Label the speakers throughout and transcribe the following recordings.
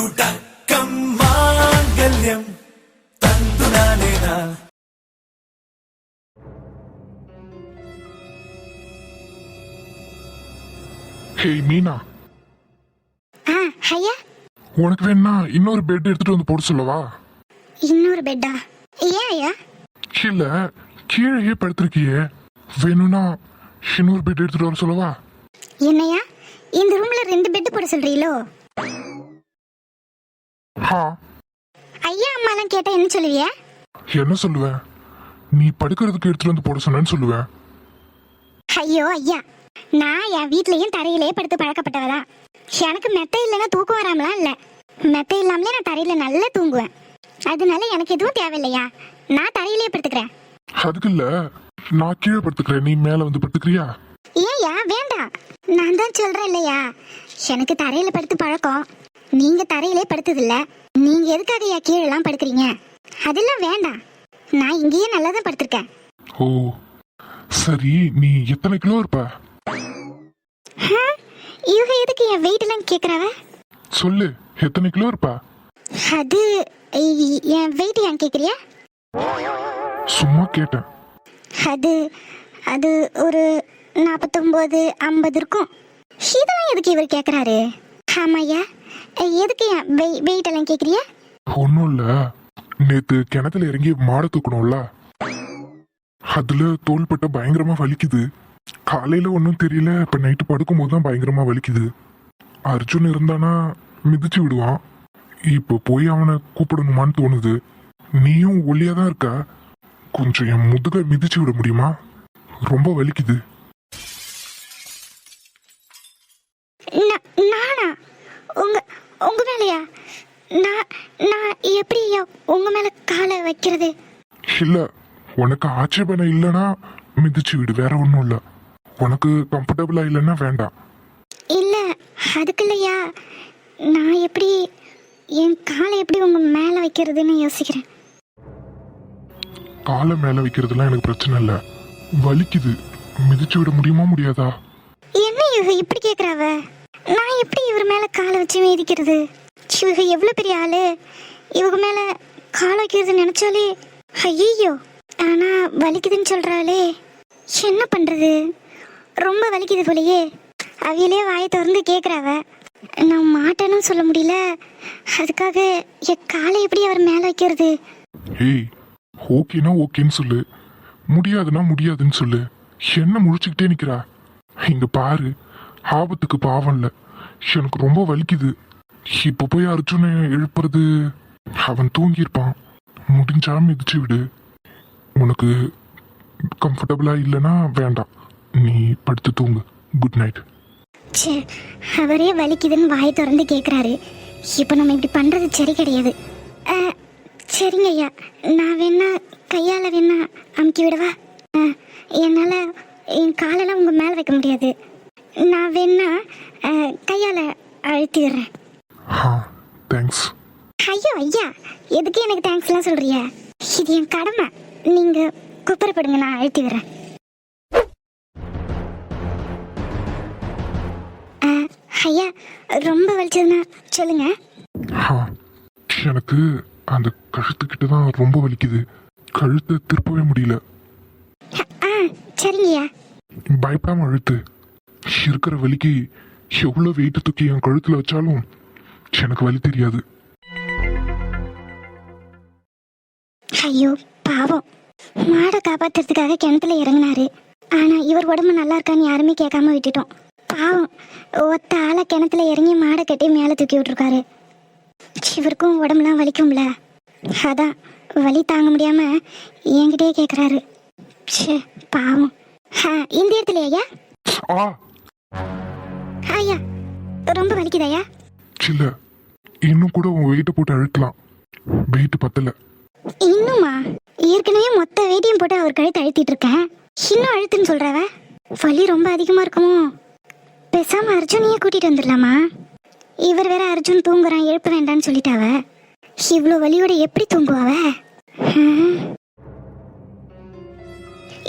Speaker 1: തുടക്കം മാംഗല്യം തന്തുനാനേന.
Speaker 2: ஹே மீனா,
Speaker 3: ஐயா,
Speaker 2: உனக்கு வேணா இன்னொரு பெட் எடுத்துட்டு வந்து போட சொல்லவா?
Speaker 3: இன்னொரு பெட்டா? ஏன் ஐயா?
Speaker 2: இல்ல, கீழே படுத்திருக்கியே, வேணும்னா இன்னொரு பெட் எடுத்துட்டு வர சொல்லவா?
Speaker 3: என்னையா இந்த ரூம்ல 2 பெட் போட சொல்றீங்களோ? ஐயா அம்மாலாம் கேட்டா என்ன சொல்லுவிய?
Speaker 2: என்ன சொல்லுவேன்? நீ படுக்கிறதுக்கு எடுத்துட்டு வந்து போட சொன்னேன்னு சொல்லுவேன்.
Speaker 3: ஐயோ ஐயா, நான் என் வீட்லயும் தரையிலே படுத்து பழக்கப்பட்டவதான். எனக்கு மெத்தை இல்லைன்னா தூக்கம் வராமலாம் இல்ல. மெத்தை இல்லாமலே நான் தரையில நல்லா தூங்குவேன். அதனால எனக்கு எதுவும் தேவையில்லையா, நான் தரையிலே படுத்துக்கிறேன்.
Speaker 2: அதுக்கு இல்ல, நான் கீழே படுத்துக்கிறேன், நீ மேல வந்து படுத்துக்கிறியா?
Speaker 3: ஏயா வேண்டாம், நான் தான் சொல்றேன் இல்லையா, எனக்கு தரையில படுத்து பழக்கம். நீங்க தரையிலே படுத்தது இல்ல, நீங்க எதுக்காக கீழே எல்லாம் படுக்கிறீங்க? அதெல்லாம் வேண்டாம், நான் இங்கேயே நல்லா தான் படுத்திருக்கேன்.
Speaker 2: ஓ சரி, நீ எத்தனை கிலோ இருப்ப?
Speaker 3: இவங்க எதுக்கு என் வெயிட் எல்லாம் கேக்குறாவ?
Speaker 2: சொல்லு, எத்தனை கிலோ இருப்ப?
Speaker 3: அது என் வெயிட் ஏன் கேக்குறியா?
Speaker 2: சும்மா கேட்டேன்.
Speaker 3: அது அது ஒரு 49 50 இருக்கும். இதெல்லாம் எதுக்கு இவர் கேக்குறாரு? ஆமாய்யா, எதுக்கு என் வெயிட் எல்லாம் கேக்குறியா?
Speaker 2: ஒன்னும் இல்ல, நேத்து கிணத்துல இறங்கி மாடை தூக்கணும்ல, அதுல தோள்பட்ட பயங்கரமா வலிக்குது. காலையில ஒன்னும் தெரியல, இப்ப நைட்டு படுக்கும் போதுதான் பயங்கரமா வலிக்குது. அர்ஜுன் இருந்தானா மிதிச்சு விடுவான். இப்ப போய் அவனை கூப்பிடணுமான்னு தோணுது. நீயும் ஒல்லியாதான் இருக்க, கொஞ்சம் என் முதுக மிதிச்சு விட முடியுமா? ரொம்ப வலிக்குது.
Speaker 3: நானா? உங்க உங்க மேலையா? நான் நான் எப்படி உங்க மேல காலை வைக்கிறது?
Speaker 2: இல்ல, உனக்கு ஆட்சேபனை இல்லைன்னா மிதிச்சு விடு, வேற ஒன்றும் இல்லை. உனக்கு கம்ஃபர்டபுளா இல்லைன்னா வேண்டாம்.
Speaker 3: இல்ல அதுக்கு இல்லையா, நான் எப்படி என் காலை எப்படி உங்க மேல வைக்கிறதுன்னு யோசிக்கிறேன்.
Speaker 2: காலை மேல வைக்கிறதுலாம் எனக்கு பிரச்சனை இல்லை, வலிக்குது. மிதிச்சு விட முடியுமா முடியாதா?
Speaker 3: என்ன இவங்க இப்படி கேக்குறாவ? நான் எப்படி இவர் மேல காலை வச்சு மிதிக்கிறது? இவங்க எவ்வளவு பெரிய ஆளு, இவங்க மேல காலை வைக்கிறது நினைச்சாலே ஐயோ. ஆனா வலிக்குதுன்னு சொல்றாளே, என்ன பண்றது? ரொம்ப வலிக்குது போலயே. அவையிலே வாயை திறந்து கேக்குறாவ, நான் மாட்டேன்னு சொல்ல முடியல. அதுக்காக என் காலை எப்படி அவர் மேல வைக்கிறது?
Speaker 2: ஏய், ஓகேனா ஓகேன்னு சொல்லு, முடியாதுன்னா முடியாதுன்னு சொல்லு. என்ன முழிச்சுக்கிட்டே நிக்கிறா? இங்க பாரு, ஆபத்துக்கு பாவம் இல்ல, எனக்கு ரொம்ப வலிக்குது. இப்ப போய் அர்ஜுனை எழுப்புறது, அவன் தூங்கியிருப்பான். முடிஞ்சா மிதிச்சு விடு. உனக்கு கம்ஃபர்டபுளா இல்லைன்னா வேண்டாம், நீ படுத்து தூங்கு. Good night.
Speaker 3: அவரே வலிக்குதுன்னு வாயை திறந்து கேட்குறாரு, இப்போ நம்ம இப்படி பண்ணுறது சரி கிடையாது. சரிங்க ஐயா, நான் வேணா கையால் வேணா அமுக்கி விடவா? என்னால் என் காலெல்லாம் உங்கள் மேலே வைக்க முடியாது, நான் வேணா கையால் அழுத்தி விடுறேன்.
Speaker 2: தேங்க்ஸ்.
Speaker 3: ஐயோ ஐயா, எதுக்கு எனக்கு தேங்க்ஸ்லாம் சொல்கிறிய? இது என் கடமை, நீங்கள் குப்பரப்படுங்க, நான் அழுத்தி விடுறேன். ஐயா, ரொம்ப வலிச்சதுன்னா சொல்லுங்க.
Speaker 2: எனக்கு அந்த கழுத்துக்கிட்ட தான் ரொம்ப வலிக்குது, கழுத்தை திருப்பவே முடியல.
Speaker 3: சரிங்கய்யா.
Speaker 2: பயப்படாம அழுத்து. இருக்கிற வலிக்கு எவ்வளவு வெயிட் தூக்கி என் கழுத்துல வச்சாலும் எனக்கு வலி தெரியாது.
Speaker 3: ஐயோ பாவம், மாடை காப்பாத்துறதுக்காக கிணத்துல இறங்கினாரு. ஆனா இவர் உடம்பு நல்லா இருக்கான்னு யாருமே கேட்காம விட்டுட்டோம். பாவம், ஒத்த ஆளை கிணத்துல இறங்கி மாடை கட்டி மேலே தூக்கி விட்டுருக்காரு. இவருக்கும் உடம்புலாம் வலிக்கும்ல, அதான் வலி தாங்க முடியாம என்கிட்டயே கேட்குறாரு. பாவம். இந்த இடத்துல ஐயா? ஐயா ரொம்ப வலிக்குதாயா?
Speaker 2: இல்ல, இன்னும் கூட உன் வெயிட்ட போட்டு அழுத்தலாம், வெயிட் பத்தல.
Speaker 3: இன்னுமா? ஏற்கனவே மொத்த வெயிட்டையும் போட்டு அவர் கழுத்து அழுத்திட்டு இருக்கேன், இன்னும் அழுத்துன்னு சொல்றாவ. வலி ரொம்ப அதிகமா இருக்குமோ? பேசாம அர்ஜுனையே கூட்டிட்டு வந்துடலாமா? இவர் வேற அர்ஜுன் தூங்குறான் எழுப்ப வேண்டான்னு சொல்லிட்டாவ. இவ்வளோ வலியோட எப்படி தூங்குவாவ?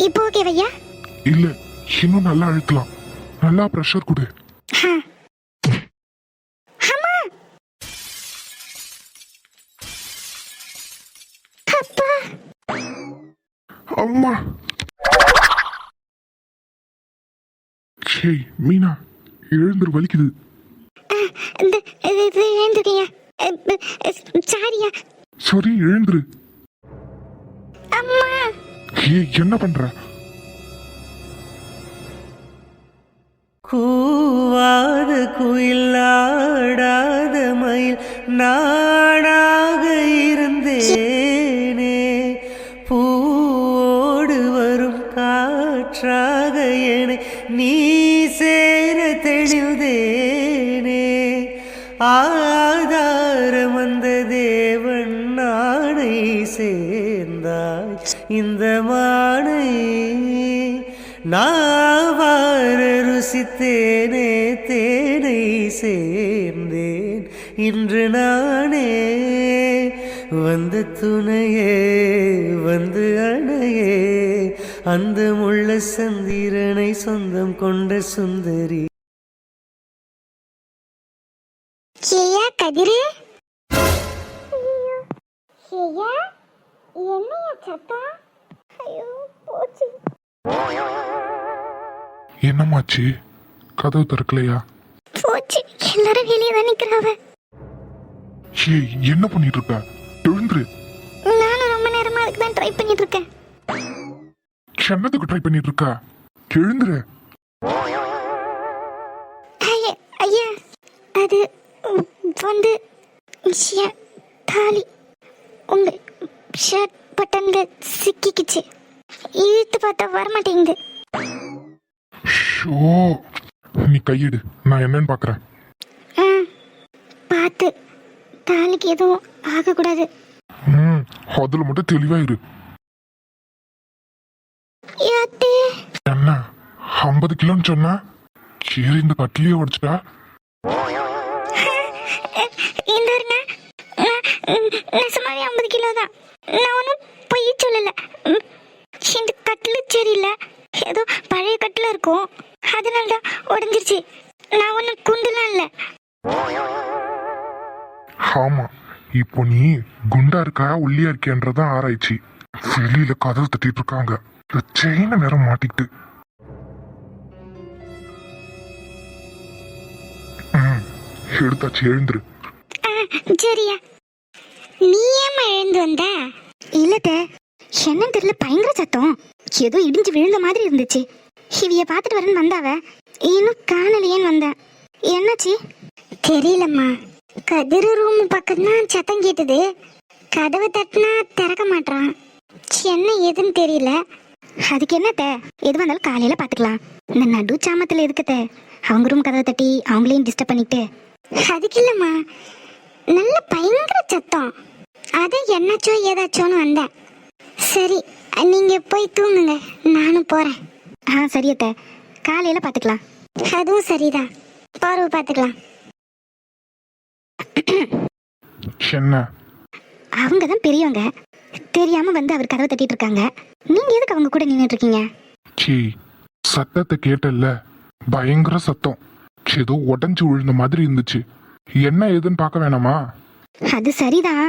Speaker 3: இப்போ ஓகேவையா?
Speaker 2: இல்ல, இன்னும் நல்லா அழுத்தலாம், நல்லா பிரஷர் கொடு. அம்மா. ஏய் மீனா, எழுந்துரு, வலிக்குது.
Speaker 3: இந்த இது எழுந்திருக்கீங்க. சாரியா.
Speaker 2: சரி எழுந்துரு.
Speaker 3: அம்மா.
Speaker 2: ஏய் என்ன பண்ற?
Speaker 4: கூவாத குயிலாடாத மயில் நானாக இருந்தேனே, பூவோடு வரும் காற்றாக என்னை நீ சேர தெளிந்தேனே, ஆதாரம் அந்த தேவன் நானை சேர்ந்தாய் இந்த மானை, நாவார ருசித்தேனே தேனை சேர்ந்தேன் இன்று நானே, வந்த துணையே வந்து அணையே, அந்த முள்ள சந்திரனை சொந்தம் கொண்ட சுந்தரி.
Speaker 3: ஏயா கதிரு? ஏயா என்னையா சத்தம்? ஐயோ போச்சு.
Speaker 2: என்னமாச்சு? கதவு திறக்கலையா?
Speaker 3: போச்சு, எல்லாரும் வெளியே தான் நிக்கிறாவ.
Speaker 2: ஏய் என்ன பண்ணிட்டு இருக்க? எழுந்துரு.
Speaker 3: நானும் ரொம்ப நேரமா அதுக்கு தான் ட்ரை பண்ணிட்டு இருக்கேன்.
Speaker 2: என்னத்துக்கு ட்ரை பண்ணிட்டு இருக்க? எழுந்துரு.
Speaker 3: ஐயா ஐயா, அது வந்து என் தாலி உங்க ஷர்ட் பட்டன்ல சிக்கிக்கிச்சு. இழுத்து பார்த்தா வரமாட்டேங்குது.
Speaker 2: ஷோ, நீ கையிடு, நான் என்னன்னு பாக்குறேன்.
Speaker 3: பார்த்து, தாலிக்கு எதுவும் ஆகக்கூடாது.
Speaker 2: அதுல மட்டும் தெளிவா இரு.
Speaker 3: யாத்தே
Speaker 2: என்ன 50 கிலோன்னு சொன்னா? சரி இந்த கட்டிலேயே உடைச்சிட்டா.
Speaker 3: இந்தாருங்க, நெசமாவே 50 கிலோ தான். நான் ஒன்றும் பொய் சொல்லல. இந்த கட்டில் சரியில்லை, ஏதோ பழைய கட்டில் இருக்கும், அதனால தான் உடஞ்சிருச்சு. நான் ஒன்றும் குண்டுலாம் இல்லை.
Speaker 2: ஆமா, இப்போ நீ குண்டா இருக்கா ஒல்லியா இருக்கேன்றதான் ஆராய்ச்சி. வெளியில கதவு தட்டிட்டு இருக்காங்க. இந்த செயினை வேற மாட்டிக்கிட்டு. எடுத்தாச்சு, எழுந்துரு.
Speaker 3: சரியா. நீ ஏமா எழுந்து வந்த? இல்லத, என்னன்னு தெரியல, பயங்கர சத்தம், ஏதோ இடிஞ்சு விழுந்த மாதிரி இருந்துச்சு. இவைய பார்த்துட்டு வரேன்னு வந்தாவ, இன்னும் காணலையேன்னு வந்தேன். என்னாச்சு தெரியலம்மா. கதிரு ரூம் பக்கம் தான் சத்தம் கேட்டது. கதவை தட்டினா திறக்க மாட்டான். என்ன ஏதுன்னு தெரியல. அதுக்கு என்னத்த, எது வந்தாலும் காலையில பாத்துக்கலாம். இந்த நடு சாமத்துல எதுக்குத்த அவங்க ரூம் கதவை தட்டி அவங்களையும் டிஸ்டர்ப் பண்ணிட்டு? அதுக்கு இல்லம்மா, நல்ல பயங்கர சத்தம், அதான் என்னாச்சோ ஏதாச்சோன்னு வந்தேன். சரி நீங்க போய் தூங்குங்க, நானும் போறேன். சரியத்த, காலையில பாத்துக்கலாம். அதுவும் சரிதான், பார்வை பாத்துக்கலாம்.
Speaker 2: என்ன?
Speaker 3: அவங்கதான் பெரியவங்க, தெரியாம வந்து அவர் கதவை தட்டிட்டு இருக்காங்க. நீங்க எதுக்கு அவங்க கூட நின்னுட்டு இருக்கீங்க?
Speaker 2: சத்தத்தை கேட்டல்ல, பயங்கர சத்தம், ஏதோ உடஞ்சு விழுந்த மாதிரி இருந்துச்சு. என்ன ஏதுன்னு பார்க்க வேணாமா?
Speaker 3: அது சரிதான்,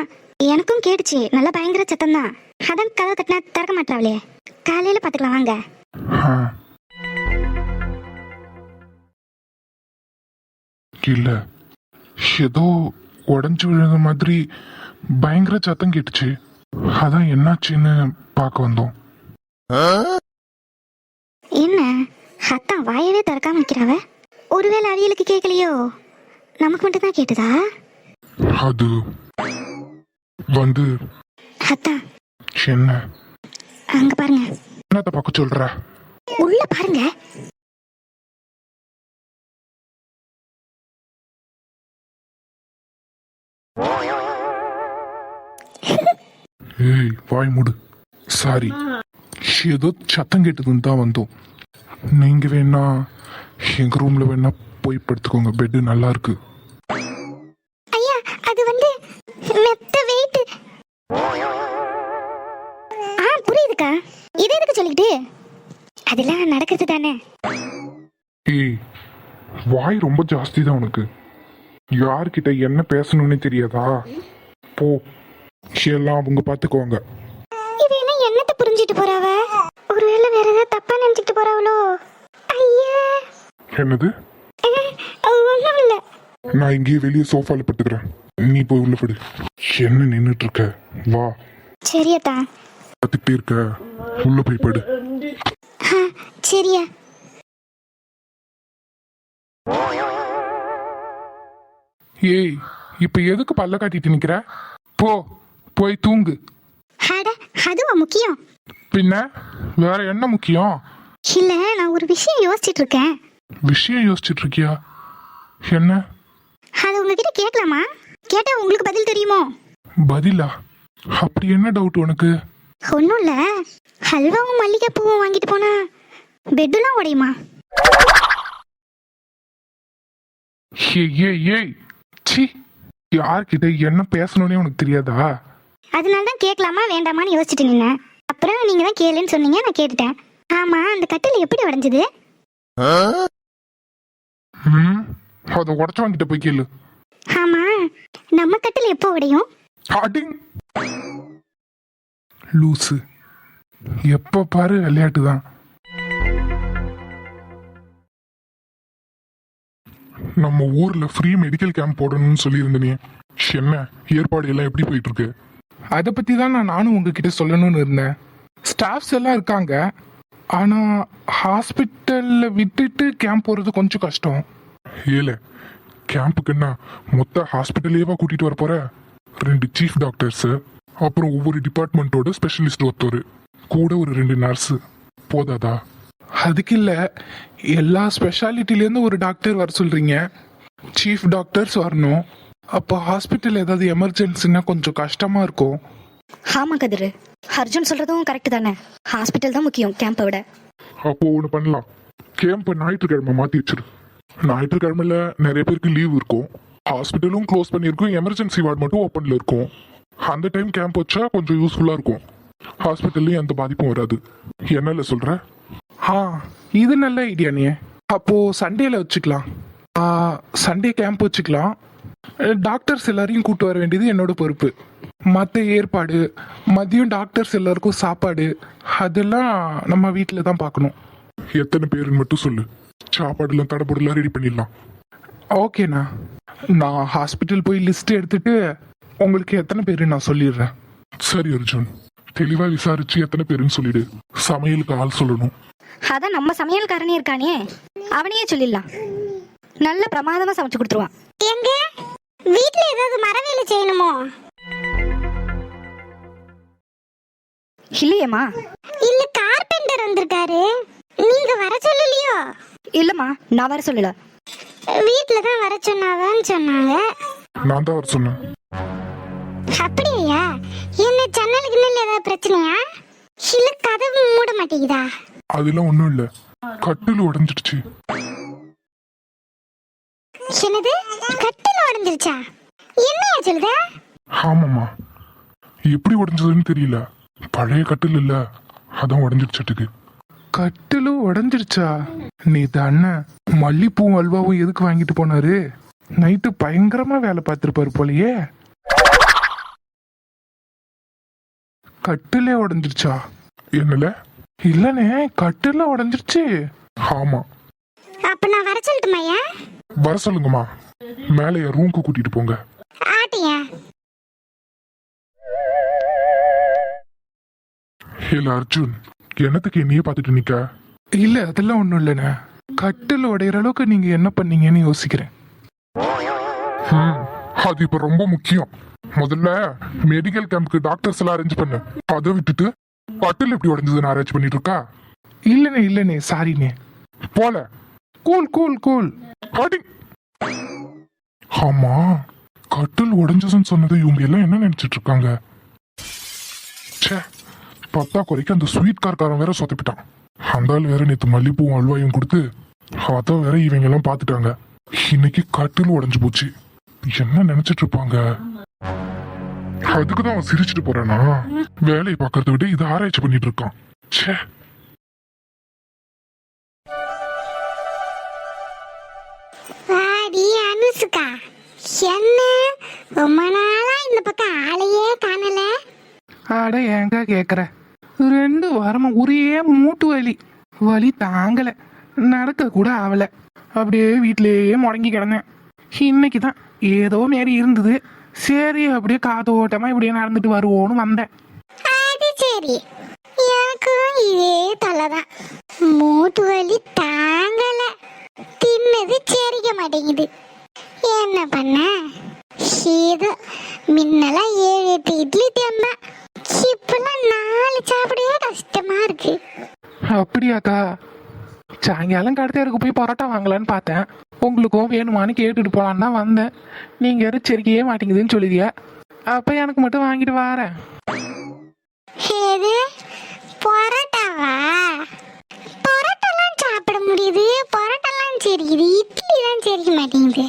Speaker 3: எனக்கும் கேட்டுச்சு, நல்ல பயங்கர சத்தம் தான். அதான் கதவை தட்டினா திறக்க மாட்டாவளே. காலையில பாத்துக்கலாம் வாங்க.
Speaker 2: இல்ல, ஏதோ உடஞ்சு விழுந்த மாதிரி பயங்கர சத்தம் கேட்டுச்சு, அதான் என்னாச்சுன்னு பார்க்க வந்தோம்.
Speaker 3: என்ன அத்தான் வாயவே திறக்காம நிக்கிறாவ? ஒருவேளை அவியலுக்கு கேட்கலையோ, நமக்கு மட்டும் தான் கேட்டுதா?
Speaker 2: அது வந்து
Speaker 3: அத்தான்
Speaker 2: என்ன?
Speaker 3: அங்க பாருங்க.
Speaker 2: என்னத்த பார்க்க சொல்ற?
Speaker 3: உள்ள பாருங்க.
Speaker 2: ஏய் வாய் மூடு. சாரி, ஏதோ சத்தம் கேட்டதுன்னு தான் வந்தோம். நீங்க வேணா எங்க ரூம்ல வேணா போய் படுத்துக்கோங்க, பெட்டு நல்லா இருக்கு.
Speaker 3: ஐயா அது வந்து மெத்த வெயிட். புரியுதுக்கா, இது எதுக்கு சொல்லிக்கிட்டு? அதெல்லாம் நடக்கிறது தானே.
Speaker 2: ஏய் வாய் ரொம்ப ஜாஸ்தி தான் உனக்கு. யார்கிட்ட என்ன பேசணும்னு தெரியாதா? போ, எல்லாம் அவங்க பாத்துக்குவாங்க.
Speaker 3: இது என்ன என்னத்தை புரிஞ்சிட்டு போறாவ? தூக்கிட்டு போறாவளோ? ஐயா,
Speaker 2: என்னது?
Speaker 3: ஒன்றும் இல்லை.
Speaker 2: நான் இங்கேயே வெளியே சோஃபால படுத்துக்கிறேன், நீ போய் உள்ள படு. என்ன நின்னுட்டு இருக்க? வா.
Speaker 3: சரியத்தா.
Speaker 2: பார்த்துக்கிட்டே இருக்க, உள்ள போய் படு.
Speaker 3: சரியா.
Speaker 2: ஏய், இப்ப எதுக்கு பல்ல காட்டிட்டு நிக்கிற? போ, போய் தூங்கு.
Speaker 3: அட, அதுவா முக்கியம்?
Speaker 2: பின்ன வேற என்ன முக்கியம்?
Speaker 3: இல்ல, நான் ஒரு விஷயம் யோசிச்சுட்டு இருக்கேன்.
Speaker 2: விஷயம் யோசிச்சுட்டு இருக்கியா? என்ன?
Speaker 3: அது உங்ககிட்ட கேட்கலாமா? கேட்டா உங்களுக்கு பதில் தெரியுமோ?
Speaker 2: பதிலா? அப்படி என்ன டவுட் உனக்கு?
Speaker 3: ஒன்றும் இல்லை, ஹல்வாவும் மல்லிகை பூவும் வாங்கிட்டு போனா பெட்டுலாம் உடையுமா?
Speaker 2: ஏய், சி, யார்கிட்ட என்ன பேசணும்னே உனக்கு தெரியாதா?
Speaker 3: அதனால தான் கேட்கலாமா வேண்டாமான்னு யோசிச்சுட்டு நின்னேன். அப்புறம் நீங்க தான் கேளுன்னு சொன்னீங்க, நான் கேட்டுட்டேன். ஆமா, அந்த கட்டில் எப்படி உடைஞ்சது?
Speaker 2: அதை உடச்சவங்கிட்ட போய் கேளு.
Speaker 3: ஆமா, நம்ம கட்டில் எப்போ உடையும்?
Speaker 2: அடிங் லூசு, எப்ப பாரு விளையாட்டு தான். நம்ம ஊர்ல ஃப்ரீ மெடிக்கல் கேம்ப் போடணும்னு சொல்லியிருந்தனே, என்ன ஏற்பாடு எல்லாம் எப்படி போயிட்டு இருக்கு?
Speaker 5: அதை பற்றி தான் நானும் உங்ககிட்ட சொல்லணும்னு இருந்தேன். ஸ்டாஃப்ஸ் எல்லாம் இருக்காங்க, ஆனால் ஹாஸ்பிட்டலில் விட்டுட்டு கேம்ப் போகிறது கொஞ்சம் கஷ்டம்.
Speaker 2: ஏல, கேம்புக்குன்னா மொத்த ஹாஸ்பிட்டலேவா கூட்டிட்டு வர போற? 2 சீஃப் டாக்டர்ஸ், அப்புறம் ஒவ்வொரு டிபார்ட்மெண்ட்டோட ஸ்பெஷலிஸ்ட் ஒருத்தர், கூட ஒரு 2 நர்ஸு, போதாதா?
Speaker 5: அதுக்கு இல்லை, எல்லா ஸ்பெஷாலிட்டிலேருந்து ஒரு டாக்டர் வர சொல்கிறீங்க, சீஃப் டாக்டர்ஸ் வரணும். அப்போ ஹாஸ்பிட்டல் ஏதாவது எமர்ஜென்சின்னா கொஞ்சம் கஷ்டமாக இருக்கும்.
Speaker 6: ஆமா கதிரு, அர்ஜுன் சொல்றதும் கரெக்ட் தானே. ஹாஸ்பிட்டல் தான் முக்கியம் கேம்பை விட.
Speaker 2: அப்போ ஒன்று பண்ணலாம், கேம்பை ஞாயிற்றுக்கிழமை மாற்றி வச்சிரு. ஞாயிற்றுக்கிழமையில நிறைய பேருக்கு லீவ் இருக்கும், ஹாஸ்பிட்டலும் க்ளோஸ் பண்ணியிருக்கும், எமர்ஜென்சி வார்டு மட்டும் ஓப்பனில் இருக்கும். அந்த டைம் கேம்ப் வச்சா கொஞ்சம் யூஸ்ஃபுல்லாக இருக்கும், ஹாஸ்பிட்டல்லையும் எந்த பாதிப்பும் வராது. என்னல சொல்கிற?
Speaker 5: இது நல்ல ஐடியா நீ. அப்போது சண்டேல வச்சுக்கலாம், சண்டே கேம்ப் வச்சுக்கலாம். டாக்டர்ஸ் எல்லாரையும் கூட்டு வர வேண்டியது என்னோட பொறுப்பு. மற்ற ஏற்பாடு, மதியம் டாக்டர்ஸ் எல்லாருக்கும் சாப்பாடு, அதெல்லாம் நம்ம வீட்டில் தான் பார்க்கணும்.
Speaker 2: எத்தனை பேருன்னு மட்டும் சொல்லு, சாப்பாடுலாம் தடப்படலாம் ரெடி பண்ணிடலாம்.
Speaker 5: ஓகேண்ணா, நான் ஹாஸ்பிட்டல் போய் லிஸ்ட் எடுத்துட்டு உங்களுக்கு எத்தனை பேர் நான் சொல்லிடுறேன்.
Speaker 2: சரி அர்ஜுன், தெளிவா விசாரிச்சு எத்தனை பேருன்னு சொல்லிடு. சமையலுக்கு ஆள் சொல்லணும்.
Speaker 6: அதான் நம்ம சமையல்காரனே இருக்கானே, அவனையே சொல்லிடலாம். நல்ல பிரமாதமா சமைச்சு கொடுத்துருவான்.
Speaker 3: எங்க வீட்ல ஏதாவது மரவேலை செய்யணுமோ?
Speaker 6: இல்லையேம்மா.
Speaker 3: இல்ல, கார்பெண்டர் வந்திருக்காரு, நீங்க வர சொல்லலையோ?
Speaker 6: இல்லம்மா, நான் வர சொல்லல.
Speaker 3: வீட்ல தான் வர சொன்னாவன்னு சொன்னாங்க.
Speaker 2: நான் தான் வர சொன்னேன்.
Speaker 3: அப்படியா? என்ன ஜன்னலுக்கு நல்ல ஏதாவது பிரச்சனையா? இல்ல கதவு மூட மாட்டேங்குதா?
Speaker 2: அதெல்லாம் ஒன்றும் இல்லை, கட்டில் உடஞ்சிடுச்சு.
Speaker 3: என்னது, கட்டில் உடைஞ்சிருச்சா? என்னையா சொல்லுத?
Speaker 2: ஆமாம்மா, எப்படி உடஞ்சதுன்னு தெரியல, பழைய கட்டில் இல்ல, அதான் உடஞ்சிடுச்சட்டுக்கு.
Speaker 5: கட்டிலும் உடஞ்சிருச்சா? நீ தானே மல்லிப்பூவும் அல்வாவும் எதுக்கு வாங்கிட்டு போனாரு? நைட்டு பயங்கரமா வேலை பார்த்துருப்பாரு போலயே. கட்டிலே உடஞ்சிருச்சா?
Speaker 2: என்னல?
Speaker 5: இல்லனே, கட்டில உடஞ்சிருச்சு.
Speaker 2: ஆமா.
Speaker 3: அப்ப நான் வர சொல்லட்டுமாயா?
Speaker 2: வர சொல்லுங்கம்மா, மேலே என் ரூமுக்கு கூட்டிட்டு போங்க.
Speaker 3: ஆட்டியா?
Speaker 2: இல்ல அர்ஜுன், என்னத்துக்கு என்னையே பார்த்துட்டு நிக்க?
Speaker 5: இல்ல, அதெல்லாம் ஒண்ணும் இல்லைண்ணே. கட்டில் உடையிற அளவுக்கு நீங்க என்ன பண்ணீங்கன்னு யோசிக்கிறேன்.
Speaker 2: அது இப்ப ரொம்ப முக்கியம். முதல்ல மெடிக்கல் கேம்புக்கு டாக்டர்ஸ் எல்லாம் அரேஞ்ச் பண்ணு, அதை விட்டுட்டு கட்டில் எப்படி உடஞ்சதுன்னு அரேஞ்ச் பண்ணிட்டு இருக்கா?
Speaker 5: இல்லனே, சாரிண்ணே.
Speaker 2: போல
Speaker 5: கூல் கூல் கூல்.
Speaker 2: ஆமா, கட்டில் உடஞ்சதுன்னு சொன்னது இவங்க எல்லாம் என்ன நினைச்சிட்டு இருக்காங்க? ச்சே, பத்தா குறைக்கு அந்த ஸ்வீட் கார்காரன் வேற சொதப்பிட்டான். அந்த ஆள் வேற நேத்து மல்லிப்பூவும் அல்வாயும் கொடுத்து அதான் வேற இவங்க எல்லாம் பாத்துட்டாங்க. இன்னைக்கு கட்டில் உடஞ்சு போச்சு. என்ன நினைச்சிட்டு இருப்பாங்க? அதுக்குதான் அவன் சிரிச்சுட்டு போறானா? வேலையை பார்க்கறத விட இதை ஆராய்ச்சி பண்ணிட்டு இருக்கான். ச்சே.
Speaker 3: வாடி அனுசுகா, என்ன ரொம்ப நாளா இந்த பக்கம் ஆளையே காணல?
Speaker 5: அட ஏங்க கேக்குற, 2 வாரமா ஒரே மூட்டு வலி. வலி தாங்கலை, நடக்க கூட ஆகலை. அப்படியே வீட்டிலேயே முடங்கி கிடந்தேன். இன்னைக்கு தான் ஏதோ மாரி இருந்தது. சரி அப்படியே காத்தோட்டமாக இப்படியே நடந்துட்டு வருவோன்னு வந்தேன்.
Speaker 3: அது சரி, எனக்கும் இதே தொலைதான். மூட்டு வலி தாங்கல, தின்னது செரிக்க மாட்டேங்குது. என்ன பண்ண? ஏதோ முன்னெல்லாம் 7-8 இட்லி தேம்பேன், இப்பெல்லாம் 4 சாப்பிடவே கஷ்டமா இருக்கு.
Speaker 5: அப்படியாக்கா? சாயங்காலம் கடத்தேருக்கு போய் பரோட்டா வாங்கலான்னு பார்த்தேன். உங்களுக்கும் வேணுமான்னு கேட்டுட்டு போலான்னு தான் வந்தேன். நீங்கள் யாரும் செரிக்கவே மாட்டேங்குதுன்னு சொல்லுதிய. அப்போ எனக்கு மட்டும் வாங்கிட்டு வரேன்.
Speaker 3: ஏது பரோட்டாவா? பரோட்டாலாம் சாப்பிட முடியுது, பரோட்டாலாம் செரிக்குது, இட்லி தான் செரிக்க மாட்டேங்குது.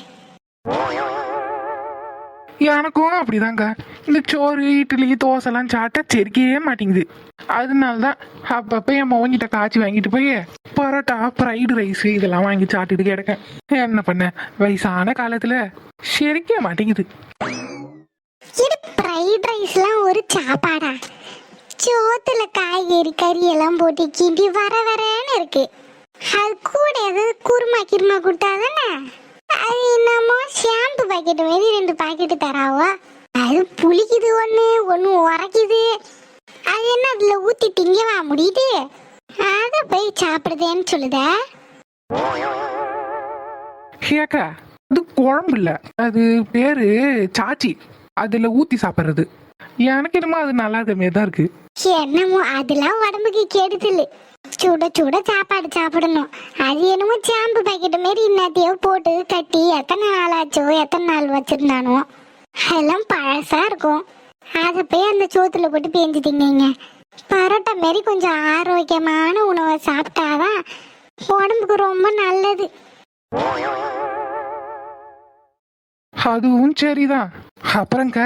Speaker 5: எனக்கும் அப்படிதாங்க. இந்த சோறு இட்லி தோசைலாம் சாப்பிட்டா செரிக்கவே மாட்டேங்குது. அதனால தான் அப்பப்போ என் மவங்கிட்ட காய்ச்சி வாங்கிட்டு போய் பரோட்டா ஃப்ரைடு ரைஸ் இதெல்லாம் வாங்கி சாப்பிட்டுட்டு கிடக்கேன். என்ன பண்ண, வயசான காலத்தில் செரிக்க மாட்டேங்குது.
Speaker 3: இது ஃப்ரைட் ரைஸ்லாம் ஒரு சாப்பாடா? சோத்துல காய்கறி கறி எல்லாம் போட்டு கிண்டி வர வரன்னு இருக்கு. அது கூட ஏதாவது குருமா கிருமா கொடுத்தாதானே. அது என்னமோ ஷாம்பு பாக்கெட் மாதிரி 2 பாக்கெட்டு தராவோ. அது புளிக்குது, ஒன்று உரைக்குது. அது என்ன அதுல ஊத்தி திங்கவா முடியுது? அதை போய் சாப்பிடுதேன்னு சொல்லுத.
Speaker 5: ஏக்கா, அது குழம்பு இல்லை, அது பேரு சாச்சி. அதில் ஊற்றி சாப்பிட்றது. எனக்கு என்னமோ அது நல்லா மாரி தான் இருக்கு.
Speaker 3: என்னமோ அதெல்லாம் உடம்புக்கு கெடுதல். சுட சுட சாப்பாடு சாப்பிடணும். அது என்னமோ சாம்பு பாக்கெட் மாரி இன்னத்தையோ போட்டு கட்டி எத்தனை நாள் ஆச்சோ, எத்தனை நாள் வச்சிருந்தானோ, அதெல்லாம் பழசா இருக்கும். அதை போய் அந்த சோத்துல போட்டு பேஞ்சு திங்க. பரோட்டா மாரி கொஞ்சம் ஆரோக்கியமான உணவை சாப்பிட்டாதான் உடம்புக்கு ரொம்ப நல்லது.
Speaker 5: அதுவும் சரிதான். அப்புறங்க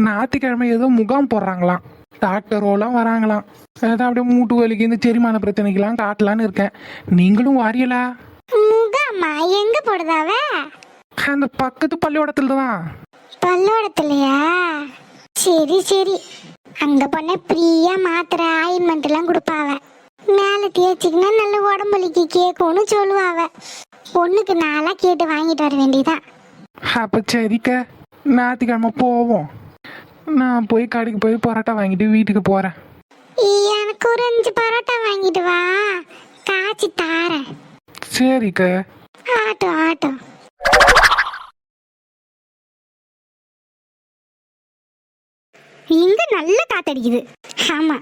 Speaker 5: ஞாயிற்றுக்கிழமை ஏதோ முகாம் போடுறாங்களாம், டாக்டரோலாம் வராங்களாம். அதான் அப்படியே மூட்டு வலிக்கு இந்த செரிமான பிரச்சனைக்கெல்லாம் காட்டலான்னு இருக்கேன். நீங்களும் வாரியலா?
Speaker 3: முகாமா எங்க போடுதாவ?
Speaker 5: அந்த பக்கத்து பள்ளிக்கூடத்துல தான்.
Speaker 3: பல்லோடத்துலயா? சரி சரி, அங்க போன ஃப்ரீயா மாத்திரை ஆயின்மெண்ட் எல்லாம் கொடுப்பாவ. மேல தேய்ச்சிக்கினா நல்ல உடம்புலிக்கு கேட்கும்னு சொல்லுவாவ. ஒண்ணுக்கு 4 கேட்டு வாங்கிட்டு வர வேண்டியதான்.
Speaker 5: அப்போ சரிக்க, ஞாயிற்றுக்கிழமை போவோம். நான் போய் கடைக்கு போய் பரோட்டா வாங்கிட்டு வீட்டுக்கு போகிறேன்.
Speaker 3: எனக்கு ஒரு 5 பரோட்டா வாங்கிட்டு வா, காய்ச்சி தாரேன்.
Speaker 5: சரிக்க.
Speaker 3: Auto auto. இங்க நல்ல காத்தடிக்குது. ஆமா,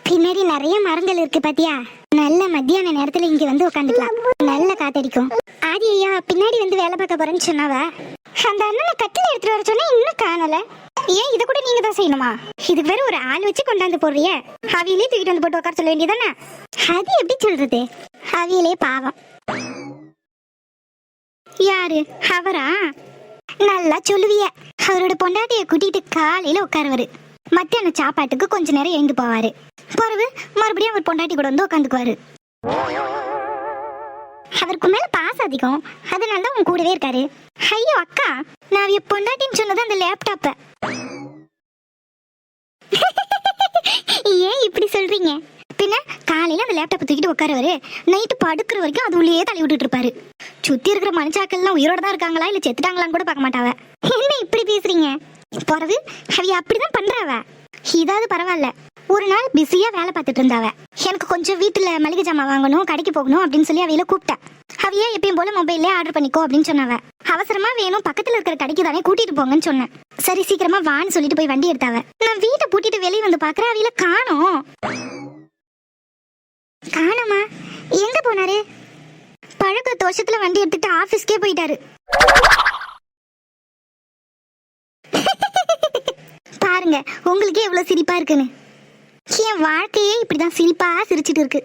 Speaker 3: பின்னாடி நிறைய மரங்கள் இருக்கு பாத்தியா? நல்ல மத்தியான நேரத்துல இங்க வந்து உட்காந்துக்கலாம், நல்ல காத்தடிக்கும். ஆதி ஐயா பின்னாடி வந்து வேலை பார்க்க போறேன்னு சொன்னாவ. அந்த அண்ணனை கட்டில எடுத்துட்டு வர சொன்னா இன்னும் காணல. ஏன் இதை கூட நீங்க தான் செய்யணுமா? இதுக்கு வேற ஒரு ஆள் வச்சு கொண்டாந்து போடுறிய. அவியிலே தூக்கிட்டு வந்து போட்டு உட்கார சொல்ல வேண்டியதானே? அது எப்படி சொல்றது? அவியிலே பாவம். யாரு அவரா? நல்லா சொல்லுவிய. அவரோட பொண்டாட்டிய கூட்டிட்டு காலையில உட்காருவாரு. மத்தியான சாப்பாட்டுக்கு கொஞ்ச நேரம் எழுந்து போவாரு. பிறகு மறுபடியும் அவர் பொண்டாட்டி கூட வந்து உட்காந்துக்குவாரு. அவருக்கு மேல பாசம் அதிகம், அதனாலதான் உன் கூடவே இருக்காரு. ஐயோ அக்கா, நான் அவ பொண்டாட்டின்னு சொன்னது அந்த லேப்டாப்ப. ஏன் இப்படி சொல்றீங்க? பின்ன காலையில அந்த லேப்டாப்பை தூக்கிட்டு உட்காருவாரு, நைட்டு படுக்கிற வரைக்கும் அது உள்ளே தள்ளி விட்டுட்டு இருப்பாரு. சுத்தி இருக்கிற மனுஷாக்கள்லாம் உயிரோட தான் இருக்காங்களா இல்ல செத்துட்டாங்களான்னு கூட பார்க்க மாட்டாவ. என்ன இப்படி பேசுறீங்க? பிறகு அவ அப்படிதான் பண்றாவ. இதாவது பரவாயில்ல, ஒரு நாள் பிஸியா வேலை பார்த்துட்டு இருந்தாவ. எனக்கு கொஞ்சம் வீட்டுல மளிகை ஜாமான் வாங்கணும், கடைக்கு போகணும் அப்படின்னு சொல்லி அவையில கூப்பிட்டேன். அவையே எப்பயும் போல மொபைல்லே ஆர்டர் பண்ணிக்கோ அப்படின்னு சொன்னாவ. அவசரமா வேணும், பக்கத்துல இருக்கிற கடைக்கு தானே கூட்டிட்டு போங்கன்னு சொன்னேன். சரி சீக்கிரமா வான்னு சொல்லிட்டு போய் வண்டி எடுத்தாவ. நான் வீட்டை பூட்டிட்டு வெளியே வந்து பாக்குறேன், அவையில காணோம். காணோமா? எங்க போனாரு? பழக்க தோஷத்துல வண்டி எடுத்துட்டு ஆபீஸ்க்கே போயிட்டாரு. பாருங்க, உங்களுக்கே எவ்வளவு சிரிப்பா இருக்குன்னு. என் வாழ்க்கையே இப்படிதான் சிரிப்பா சிரிச்சிட்டு இருக்கு.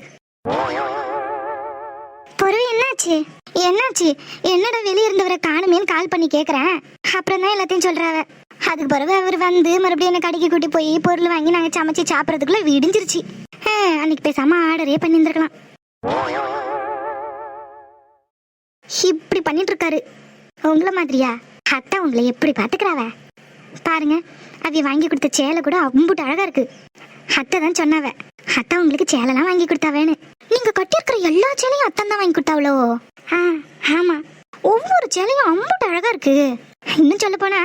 Speaker 3: பொறுவை என்னாச்சு என்னாச்சு? என்னடா வெளியே இருந்தவரை காணுமேன்னு கால் பண்ணி கேக்குறேன். அப்புறம் தான் எல்லாத்தையும் சொல்றாவ. அதுக்கு பிறகு அவர் வந்து மறுபடியும் என்ன கடைக்கு கூட்டி போய் பொருள் வாங்கி நாங்க சமைச்சு சாப்பிடறதுக்குள்ள விடிஞ்சிருச்சு. அன்னைக்கு பேசாம ஆர்டரே பண்ணியிருந்திருக்கலாம். இப்படி பண்ணிட்டு இருக்காரு. உங்களை மாதிரியா? அத்தா உங்களை எப்படி பாத்துக்கிறாவ பாருங்க. அவைய வாங்கி கொடுத்த சேலை கூட அம்புட்டு அழகா இருக்கு. அத்தை தான் சொன்னாவ, அத்தா உங்களுக்கு சேலைலாம் வாங்கி கொடுத்தாவேன்னு. நீங்க கட்டியிருக்கிற எல்லா சேலையும் அத்தான் தான் வாங்கி கொடுத்தாவளோ? ஆமா, ஒவ்வொரு சேலையும் அம்புட்டு அழகா இருக்கு. இன்னும் சொல்ல போனா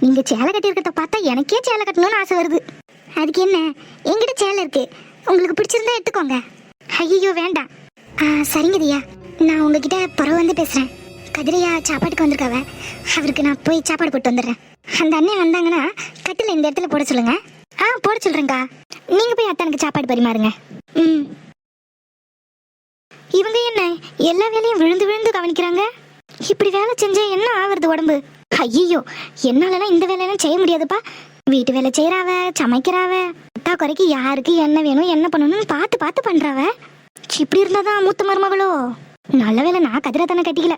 Speaker 3: நீங்க சேலை கட்டியிருக்கிறத பார்த்தா எனக்கே சேலை கட்டணும்னு ஆசை வருது. அதுக்கு என்ன, என்கிட்ட சேலை இருக்கு, உங்களுக்கு பிடிச்சிருந்தா எடுத்துக்கோங்க. ஐயோ வேண்டாம். சரிங்க தியா, நான் உங்ககிட்ட பிறகு வந்து பேசுறேன். கதிரையா சாப்பாட்டுக்கு வந்திருக்காவ, அவருக்கு நான் போய் சாப்பாடு போட்டு வந்துடுறேன். அந்த அண்ணன் வந்தாங்கன்னா கட்டில இந்த இடத்துல போட சொல்லுங்க. போட சொல்றேங்க்கா. நீங்க போய் அத்தானுக்கு சாப்பாடு பரிமாறுங்க. இவங்க என்ன எல்லா வேலையும் விழுந்து விழுந்து கவனிக்கிறாங்க? இப்படி வேலை செஞ்சா என்ன ஆகுறது உடம்பு? ஐயோ, என்னாலலாம் இந்த வேலையெல்லாம் செய்ய முடியாதுப்பா. வீட்டு வேலை செய்யறாவ, சமைக்கிறாவ, அட்டா குறைக்கு யாருக்கு என்ன வேணும் என்ன பண்ணணும்னு பார்த்து பார்த்து பண்றாவ. இப்படி இருந்தாதான் மூத்த மருமகளோ? நல்ல வேலை நான் கதிரை தானே கட்டிக்கல.